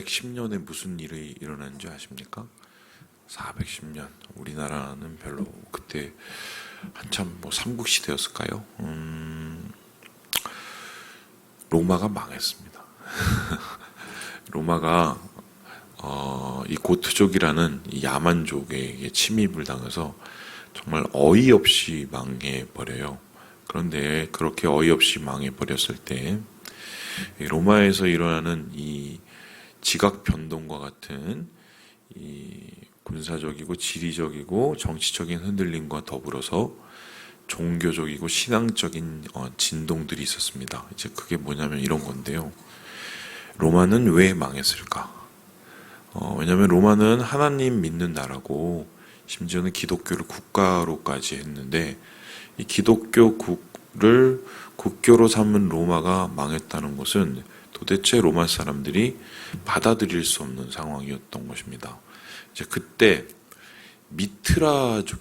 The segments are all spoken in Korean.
410년에 무슨 일이 일어난 줄 아십니까? 410년. 우리나라는 별로 그때 한참 삼국시대였을까요? 로마가 망했습니다. 로마가 이 고트족이라는 이 야만족에게 침입을 당해서 정말 어이없이 망해버려요. 그런데 그렇게 어이없이 망해버렸을 때 로마에서 일어나는 이 지각 변동과 같은 이 군사적이고 지리적이고 정치적인 흔들림과 더불어서 종교적이고 신앙적인 진동들이 있었습니다. 이제 그게 뭐냐면 이런 건데요. 로마는 왜 망했을까? 왜냐하면 로마는 하나님 믿는 나라고 심지어는 기독교를 국가로까지 했는데 이 기독교를 국교로 삼은 로마가 망했다는 것은 도대체 로마 사람들이 받아들일 수 없는 상황이었던 것입니다. 이제 그때 미트라교라는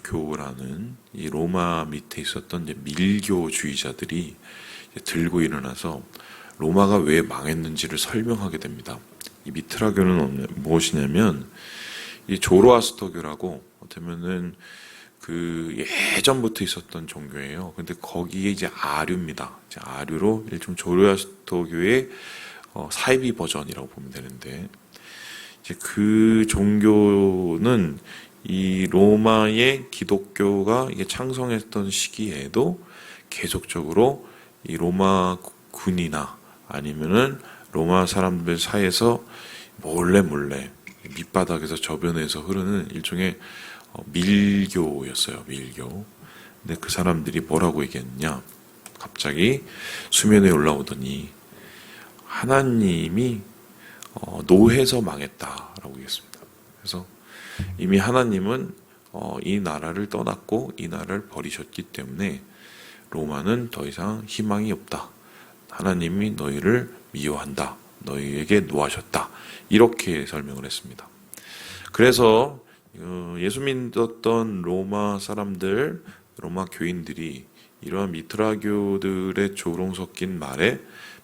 이 로마 밑에 있었던 이제 밀교주의자들이 들고 일어나서 로마가 왜 망했는지를 설명하게 됩니다. 이 미트라교는 무엇이냐면 이 조로아스터교라고 어쩌면은 그 예전부터 있었던 종교예요. 근데 거기에 이제 아류입니다. 이제 아류로 일종 조로아스터교의 사이비 버전이라고 보면 되는데 이제 그 종교는 이 로마의 기독교가 이게 창성했던 시기에도 계속적으로 이 로마 군이나 아니면은 로마 사람들 사이에서 몰래 밑바닥에서 저변에서 흐르는 일종의 밀교였어요. 밀교. 근데 그 사람들이 뭐라고 얘기했냐? 갑자기 수면에 올라오더니 하나님이 노해서 망했다라고 얘기했습니다. 그래서 이미 하나님은 이 나라를 떠났고 이 나라를 버리셨기 때문에 로마는 더 이상 희망이 없다. 하나님이 너희를 미워한다. 너희에게 노하셨다. 이렇게 설명을 했습니다. 그래서 예수 믿었던 로마 사람들, 로마 교인들이 이러한 미트라교들의 조롱 섞인 말에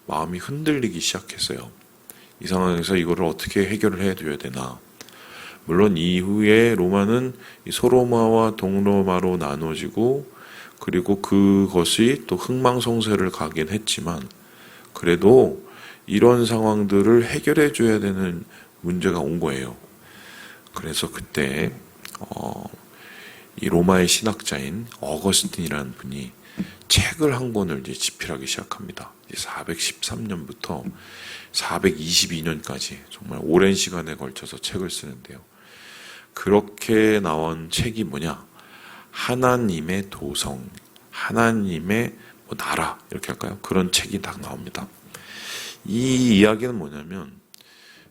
마음이 흔들리기 시작했어요. 이 상황에서 이거를 어떻게 해결을 해줘야 되나. 물론 이후에 로마는 소로마와 동로마로 나눠지고 그리고 그것이 또 흥망성쇠를 가긴 했지만 그래도 이런 상황들을 해결해 줘야 되는 문제가 온 거예요. 그래서 그때 이 로마의 신학자인 어거스틴이라는 분이 책을 한 권을 이제 집필하기 시작합니다. 413년부터 422년까지 정말 오랜 시간에 걸쳐서 책을 쓰는데요. 그렇게 나온 책이 뭐냐? 하나님의 도성, 하나님의 나라 이렇게 할까요? 그런 책이 딱 나옵니다. 이 이야기는 뭐냐면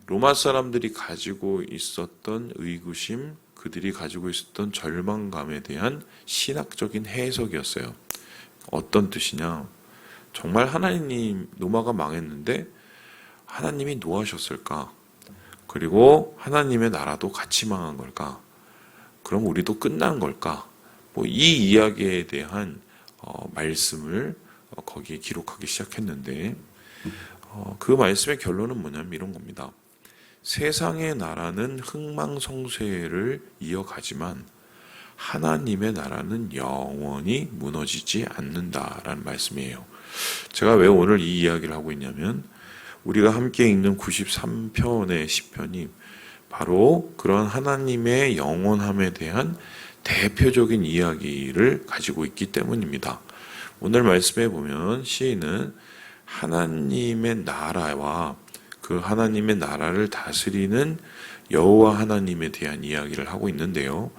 로마 사람들이 가지고 있었던 의구심, 그들이 가지고 있었던 절망감에 대한 신학적인 해석이었어요. 어떤 뜻이냐? 정말 하나님, 로마가 망했는데 하나님이 노하셨을까? 그리고 하나님의 나라도 같이 망한 걸까? 그럼 우리도 끝난 걸까? 이 이야기에 대한 말씀을 거기에 기록하기 시작했는데 그 말씀의 결론은 뭐냐면 이런 겁니다. 세상의 나라는 흥망성쇠를 이어가지만 하나님의 나라는 영원히 무너지지 않는다라는 말씀이에요. 제가 왜 오늘 이 이야기를 하고 있냐면 우리가 함께 읽는 93편의 시편이 바로 그런 하나님의 영원함에 대한 대표적인 이야기를 가지고 있기 때문입니다. 오늘 말씀에 보면 시인은 하나님의 나라와 그 하나님의 나라를 다스리는 여호와 하나님에 대한 이야기를 하고 있는데요.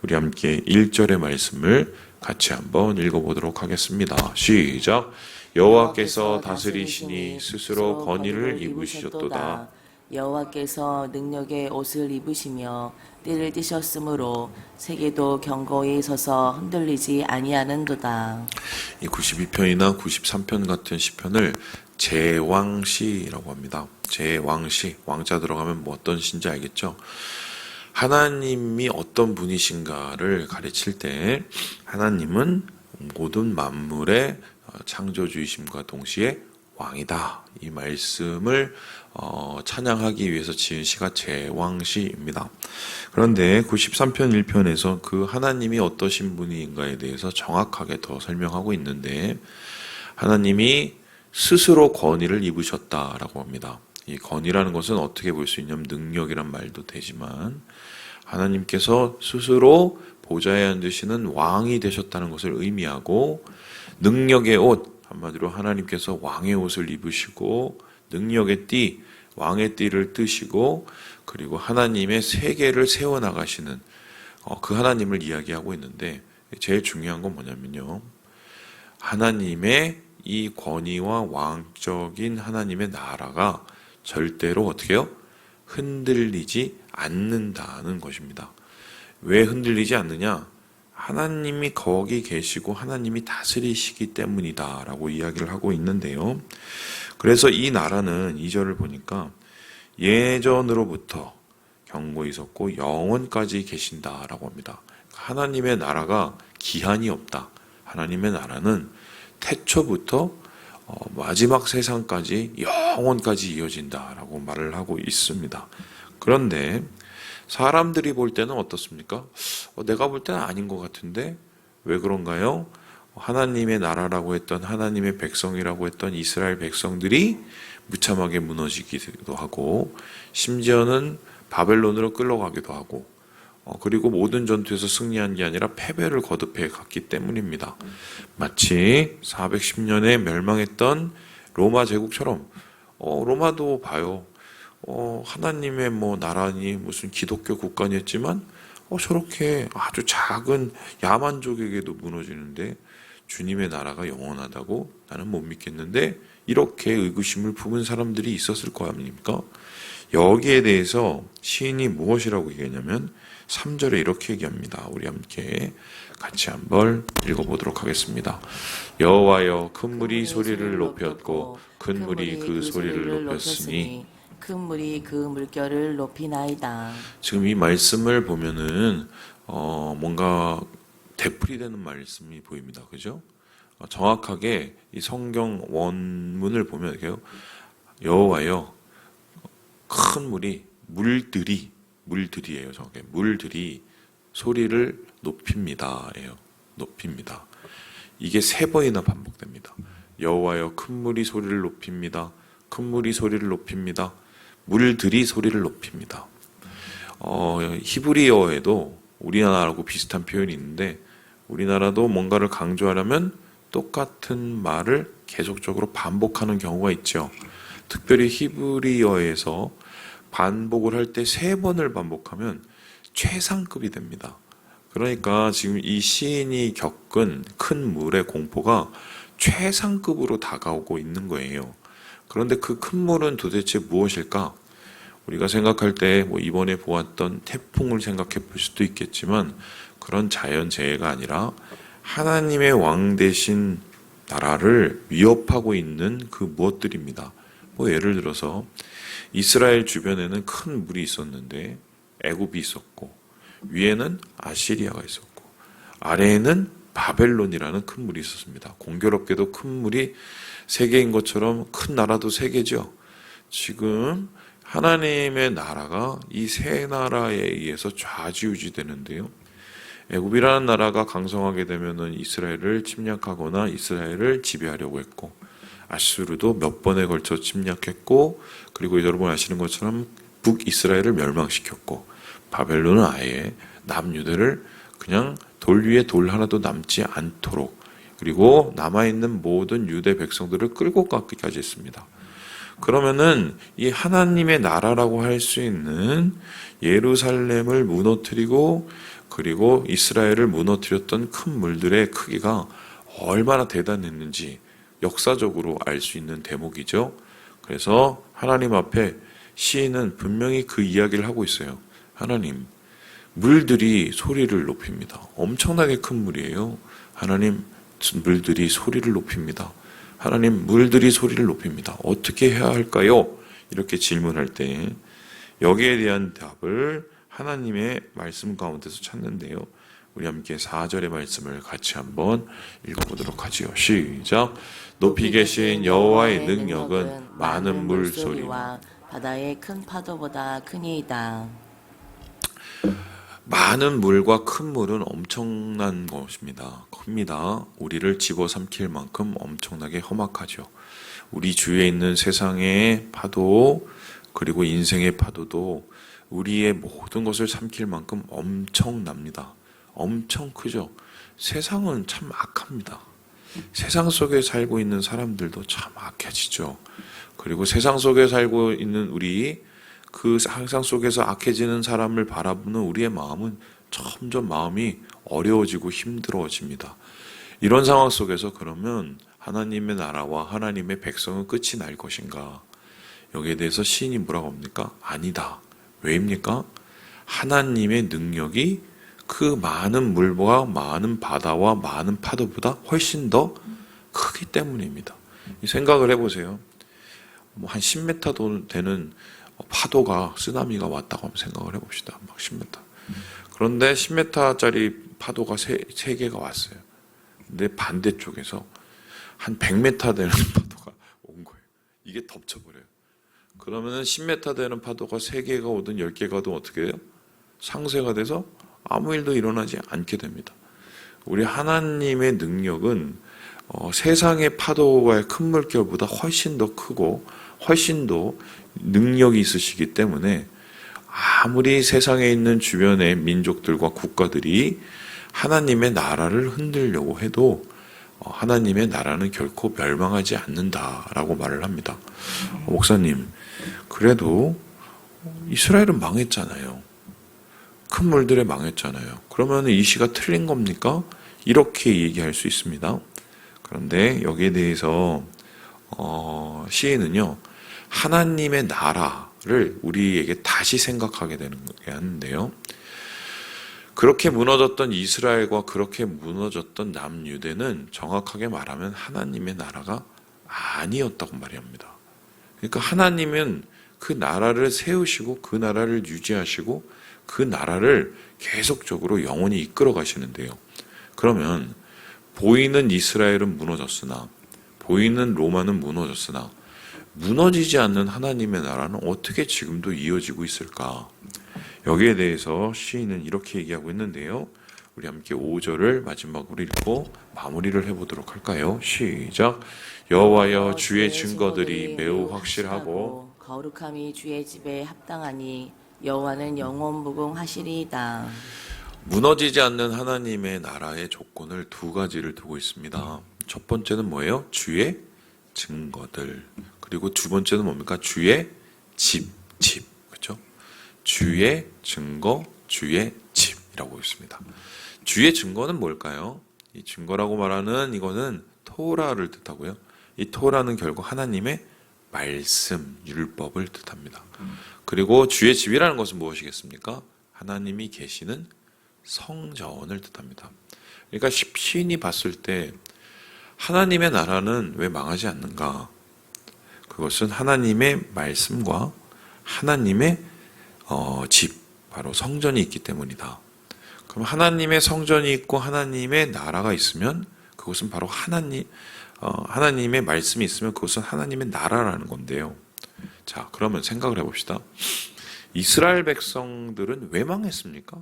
우리 함께 1절의 말씀을 같이 한번 읽어보도록 하겠습니다. 시작! 여호와께서 다스리시니 스스로 권위를 입으시셨도다. 여호와께서 능력의 옷을 입으시며 띠를 띠셨으므로 세계도 견고히 서서 흔들리지 아니하는도다. 이 92편이나 93편 같은 시편을 제왕시라고 합니다. 제왕시, 왕자 들어가면 어떤 시인지 알겠죠? 하나님이 어떤 분이신가를 가르칠 때 하나님은 모든 만물의 창조주이심과 동시에 왕이다. 이 말씀을 찬양하기 위해서 지은 시가 제왕시입니다. 그런데 93편 1편에서 그 하나님이 어떠신 분인가에 대해서 정확하게 더 설명하고 있는데 하나님이 스스로 권위를 입으셨다라고 합니다. 이 권위라는 것은 어떻게 볼 수 있냐면 능력이란 말도 되지만 하나님께서 스스로 보좌에 앉으시는 왕이 되셨다는 것을 의미하고 능력의 옷, 한마디로 하나님께서 왕의 옷을 입으시고 능력의 띠, 왕의 띠를 뜨시고 그리고 하나님의 세계를 세워나가시는 그 하나님을 이야기하고 있는데 제일 중요한 건 뭐냐면요. 하나님의 이 권위와 왕적인 하나님의 나라가 절대로 어떻게 해요? 흔들리지 않는다는 것입니다. 왜 흔들리지 않느냐? 하나님이 거기 계시고 하나님이 다스리시기 때문이다 라고 이야기를 하고 있는데요. 그래서 이 나라는 2절을 보니까 예전으로부터 경고히 있었고 영원까지 계신다라고 합니다. 하나님의 나라가 기한이 없다. 하나님의 나라는 태초부터 마지막 세상까지 영원까지 이어진다라고 말을 하고 있습니다. 그런데 사람들이 볼 때는 어떻습니까? 내가 볼 때는 아닌 것 같은데 왜 그런가요? 하나님의 나라라고 했던 하나님의 백성이라고 했던 이스라엘 백성들이 무참하게 무너지기도 하고 심지어는 바벨론으로 끌려가기도 하고 그리고 모든 전투에서 승리한 게 아니라 패배를 거듭해 갔기 때문입니다. 마치 410년에 멸망했던 로마 제국처럼 로마도 봐요. 하나님의 나라니 무슨 기독교 국가였지만 저렇게 아주 작은 야만족에게도 무너지는데 주님의 나라가 영원하다고 나는 못 믿겠는데 이렇게 의구심을 품은 사람들이 있었을 거 아닙니까? 여기에 대해서 시인이 무엇이라고 얘기하냐면 3절에 이렇게 얘기합니다. 우리 함께 같이 한번 읽어보도록 하겠습니다. 여호와여 큰 물이 소리를 높였고 큰 물이 그 소리를 높였으니 큰 물이 그 물결을 높이나이다. 지금 이 말씀을 보면은 뭔가 되풀이되는 말씀이 보입니다. 그죠? 정확하게 이 성경 원문을 보면 이렇게요. 여호와여 큰 물이 물들이에요. 정확하게 물들이 소리를 높입니다예요. 높입니다. 이게 3번이나 반복됩니다. 여호와여 큰 물이 소리를 높입니다. 큰 물이 소리를 높입니다. 물들이 소리를 높입니다. 히브리어에도 우리나라하고 비슷한 표현이 있는데 우리나라도 뭔가를 강조하려면 똑같은 말을 계속적으로 반복하는 경우가 있죠. 특별히 히브리어에서 반복을 할 때 3번을 반복하면 최상급이 됩니다. 그러니까 지금 이 시인이 겪은 큰 물의 공포가 최상급으로 다가오고 있는 거예요. 그런데 그 큰 물은 도대체 무엇일까? 우리가 생각할 때 이번에 보았던 태풍을 생각해 볼 수도 있겠지만 그런 자연재해가 아니라 하나님의 왕 되신 나라를 위협하고 있는 그 무엇들입니다. 예를 들어서 이스라엘 주변에는 큰 물이 있었는데 애굽이 있었고 위에는 아시리아가 있었고 아래에는 바벨론이라는 큰 물이 있었습니다. 공교롭게도 큰 물이 3개인 것처럼 큰 나라도 3개죠. 지금 하나님의 나라가 이 3나라에 의해서 좌지우지되는데요. 애굽이라는 나라가 강성하게 되면은 이스라엘을 침략하거나 이스라엘을 지배하려고 했고 아수르도 몇 번에 걸쳐 침략했고 그리고 여러분 아시는 것처럼 북이스라엘을 멸망시켰고 바벨론은 아예 남유대를 그냥 돌 위에 돌 하나도 남지 않도록 그리고 남아있는 모든 유대 백성들을 끌고 가기까지 했습니다. 그러면은 이 하나님의 나라라고 할 수 있는 예루살렘을 무너뜨리고 그리고 이스라엘을 무너뜨렸던 큰 물들의 크기가 얼마나 대단했는지 역사적으로 알 수 있는 대목이죠. 그래서 하나님 앞에 시인은 분명히 그 이야기를 하고 있어요. 하나님, 물들이 소리를 높입니다. 엄청나게 큰 물이에요. 하나님, 물들이 소리를 높입니다. 하나님, 물들이 소리를 높입니다. 어떻게 해야 할까요? 이렇게 질문할 때 여기에 대한 답을 하나님의 말씀 가운데서 찾는데요. 우리 함께 4절의 말씀을 같이 한번 읽어보도록 하지요. 시작. 높이 계신 여호와의 능력은 많은 물소리와 바다의 큰 파도보다 크니이다. 많은 물과 큰 물은 엄청난 것입니다. 큽니다. 우리를 집어삼킬 만큼 엄청나게 험악하죠. 우리 주위에 있는 세상의 파도, 그리고 인생의 파도도 우리의 모든 것을 삼킬 만큼 엄청납니다. 엄청 크죠. 세상은 참 악합니다. 세상 속에 살고 있는 사람들도 참 악해지죠. 그리고 세상 속에 살고 있는 우리, 그 세상 속에서 악해지는 사람을 바라보는 우리의 마음은 점점 마음이 어려워지고 힘들어집니다. 이런 상황 속에서 그러면 하나님의 나라와 하나님의 백성은 끝이 날 것인가? 여기에 대해서 시인이 뭐라고 합니까? 아니다. 왜입니까? 하나님의 능력이 그 많은 물과 많은 바다와 많은 파도보다 훨씬 더 크기 때문입니다. 생각을 해보세요. 뭐 한 10m 되는 파도가, 쓰나미가 왔다고 한번 생각을 해봅시다. 막 10m. 그런데 10m짜리 파도가 3개가 왔어요. 근데 반대쪽에서 한 100m 되는 파도가 온 거예요. 이게 덮쳐버려요. 그러면 10m 되는 파도가 3개가 오든 10개가 오든 어떻게 해요? 상쇄가 돼서 아무 일도 일어나지 않게 됩니다. 우리 하나님의 능력은 세상의 파도와의 큰 물결보다 훨씬 더 크고 훨씬 더 능력이 있으시기 때문에 아무리 세상에 있는 주변의 민족들과 국가들이 하나님의 나라를 흔들려고 해도 하나님의 나라는 결코 멸망하지 않는다라고 말을 합니다. 목사님, 그래도 이스라엘은 망했잖아요. 큰 물들에 망했잖아요. 그러면 이 시가 틀린 겁니까? 이렇게 얘기할 수 있습니다. 그런데 여기에 대해서 시인은요, 하나님의 나라를 우리에게 다시 생각하게 되는 게 하는데요. 그렇게 무너졌던 이스라엘과 그렇게 무너졌던 남유대는 정확하게 말하면 하나님의 나라가 아니었다고 말합니다. 그러니까 하나님은 그 나라를 세우시고 그 나라를 유지하시고 그 나라를 계속적으로 영원히 이끌어 가시는데요. 그러면 보이는 이스라엘은 무너졌으나, 보이는 로마는 무너졌으나 무너지지 않는 하나님의 나라는 어떻게 지금도 이어지고 있을까? 여기에 대해서 시인은 이렇게 얘기하고 있는데요. 우리 함께 5절을 마지막으로 읽고 마무리를 해보도록 할까요? 시작. 여호와여, 주의 증거들이 매우 확실하고 거룩함이 주의 집에 합당하니 여호와는 영원무궁하시리이다. 무너지지 않는 하나님의 나라의 조건을 2가지를 두고 있습니다. 첫 번째는 뭐예요? 주의 증거들. 그리고 두 번째는 뭡니까? 주의 집. 그렇죠? 주의 증거, 주의 집이라고 있습니다. 주의 증거는 뭘까요? 이 증거라고 말하는 이거는 토라를 뜻하고요. 이 토라는 결국 하나님의 말씀, 율법을 뜻합니다. 그리고 주의 집이라는 것은 무엇이겠습니까? 하나님이 계시는 성전을 뜻합니다. 그러니까 시인이 봤을 때 하나님의 나라는 왜 망하지 않는가? 그것은 하나님의 말씀과 하나님의 집, 바로 성전이 있기 때문이다. 그럼 하나님의 성전이 있고 하나님의 나라가 있으면 그것은 바로 하나님의 말씀이 있으면 그것은 하나님의 나라라는 건데요. 자, 그러면 생각을 해봅시다. 이스라엘 백성들은 왜 망했습니까?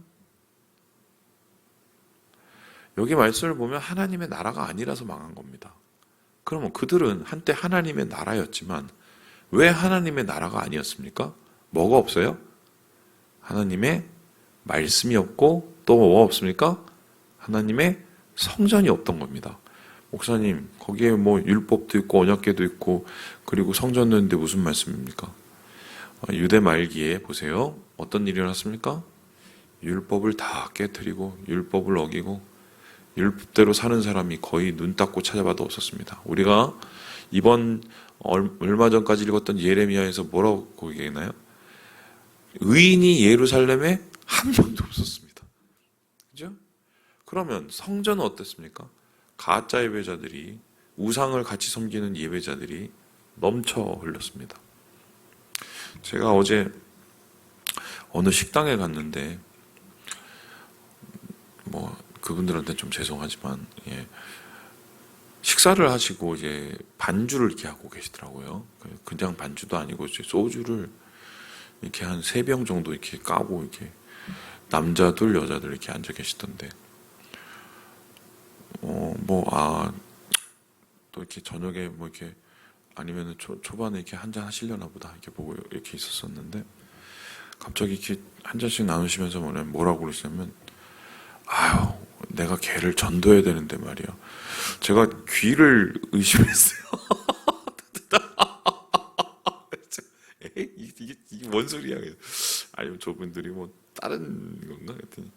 여기 말씀을 보면 하나님의 나라가 아니라서 망한 겁니다. 그러면 그들은 한때 하나님의 나라였지만 왜 하나님의 나라가 아니었습니까? 뭐가 없어요? 하나님의 말씀이 없고 또 뭐가 없습니까? 하나님의 성전이 없던 겁니다. 목사님, 거기에 뭐 율법도 있고 언약궤도 있고 그리고 성전도 있는데 무슨 말씀입니까? 유대 말기에 보세요. 어떤 일이 일어났습니까? 율법을 다 깨트리고 율법을 어기고 율법대로 사는 사람이 거의 눈 닦고 찾아봐도 없었습니다. 우리가 이번 얼마 전까지 읽었던 예레미야에서 뭐라고 얘기했나요? 의인이 예루살렘에 한 명도 없었습니다. 그죠? 그러면 성전은 어땠습니까? 가짜 예배자들이, 우상을 같이 섬기는 예배자들이 넘쳐 흘렀습니다. 제가 어제 어느 식당에 갔는데 그분들한테 좀 죄송하지만, 예. 식사를 하시고 이제 반주를 이렇게 하고 계시더라고요. 그냥 반주도 아니고 이제 소주를 이렇게 한 3병 정도 이렇게 까고 이렇게 남자들 여자들 이렇게 앉아 계시던데, 또 이렇게 저녁에 뭐 이렇게 아니면은 초반에 이렇게 한잔 하시려나 보다 이렇게 보고 이렇게 있었었는데, 갑자기 이렇게 한 잔씩 나누시면서 뭐라고 그러시냐면, 아유, 내가 걔를 전도해야 되는데 말이야. 제가 귀를 의심했어요. 에이, 이게 뭔 소리야? 아니면 저분들이 뭐 다른 건가? 했더니,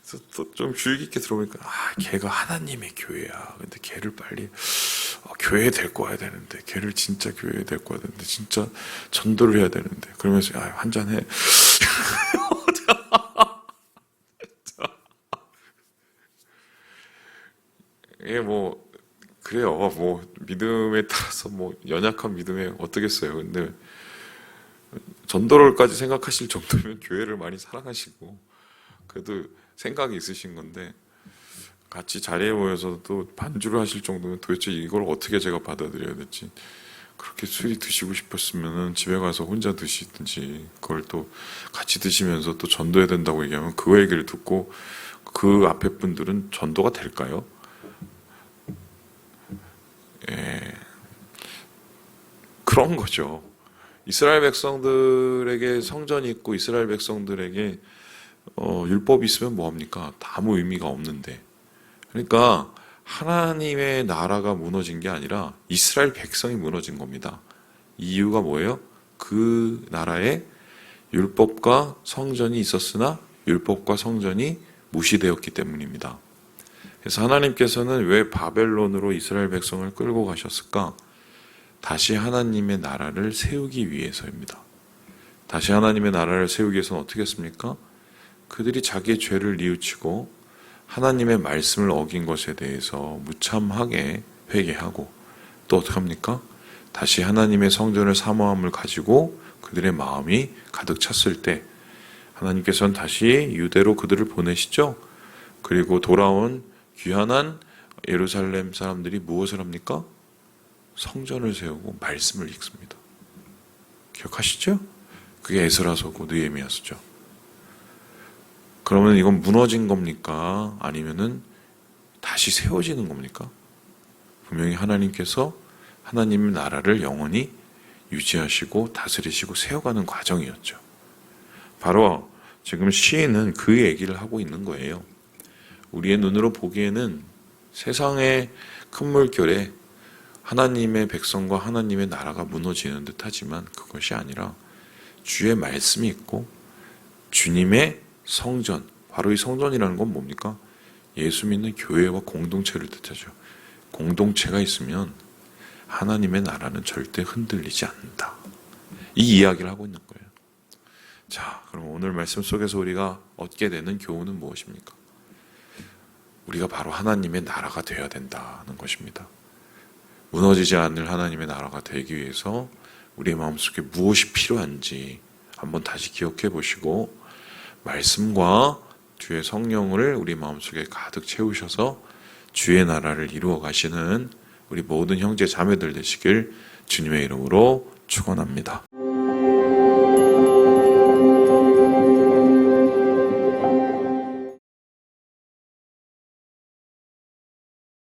그래서 또 좀 주의 깊게 들어보니까, 걔가 하나님의 교회야. 근데 걔를 빨리 교회에 데리고 와야 되는데, 걔를 진짜 교회에 데리고 와야 되는데, 진짜 전도를 해야 되는데, 그러면서 한잔 해. 예, 뭐 그래요. 뭐 믿음에 따라서 뭐 연약한 믿음에 어떻겠어요. 근데 전도를까지 생각하실 정도면 교회를 많이 사랑하시고 그래도 생각이 있으신 건데, 같이 자리에 모여서 또 반주를 하실 정도면 도대체 이걸 어떻게 제가 받아들여야 될지, 그렇게 술이 드시고 싶었으면 집에 가서 혼자 드시든지, 그걸 또 같이 드시면서 또 전도해야 된다고 얘기하면 그 얘기를 듣고 그 앞에 분들은 전도가 될까요? 예, 그런 거죠. 이스라엘 백성들에게 성전이 있고 이스라엘 백성들에게 율법이 있으면 뭐합니까? 아무 의미가 없는데. 그러니까 하나님의 나라가 무너진 게 아니라 이스라엘 백성이 무너진 겁니다. 이유가 뭐예요? 그 나라에 율법과 성전이 있었으나 율법과 성전이 무시되었기 때문입니다. 그래서 하나님께서는 왜 바벨론으로 이스라엘 백성을 끌고 가셨을까? 다시 하나님의 나라를 세우기 위해서입니다. 다시 하나님의 나라를 세우기 위해서는 어떻게 했습니까? 그들이 자기의 죄를 뉘우치고 하나님의 말씀을 어긴 것에 대해서 무참하게 회개하고, 또 어떻게 합니까? 다시 하나님의 성전을 사모함을 가지고 그들의 마음이 가득 찼을 때 하나님께서는 다시 유대로 그들을 보내시죠. 그리고 돌아온 귀환한 예루살렘 사람들이 무엇을 합니까? 성전을 세우고 말씀을 읽습니다. 기억하시죠? 그게 에스라서고 느헤미야서죠. 그러면 이건 무너진 겁니까? 아니면은 다시 세워지는 겁니까? 분명히 하나님께서 하나님의 나라를 영원히 유지하시고 다스리시고 세워가는 과정이었죠. 바로 지금 시인은 그 얘기를 하고 있는 거예요. 우리의 눈으로 보기에는 세상의 큰 물결에 하나님의 백성과 하나님의 나라가 무너지는 듯 하지만 그것이 아니라 주의 말씀이 있고 주님의 성전, 바로 이 성전이라는 건 뭡니까? 예수 믿는 교회와 공동체를 뜻하죠. 공동체가 있으면 하나님의 나라는 절대 흔들리지 않는다. 이 이야기를 하고 있는 거예요. 자, 그럼 오늘 말씀 속에서 우리가 얻게 되는 교훈은 무엇입니까? 우리가 바로 하나님의 나라가 되어야 된다는 것입니다. 무너지지 않을 하나님의 나라가 되기 위해서 우리의 마음속에 무엇이 필요한지 한번 다시 기억해 보시고, 말씀과 주의 성령을 우리 마음속에 가득 채우셔서 주의 나라를 이루어 가시는 우리 모든 형제 자매들 되시길 주님의 이름으로 축원합니다.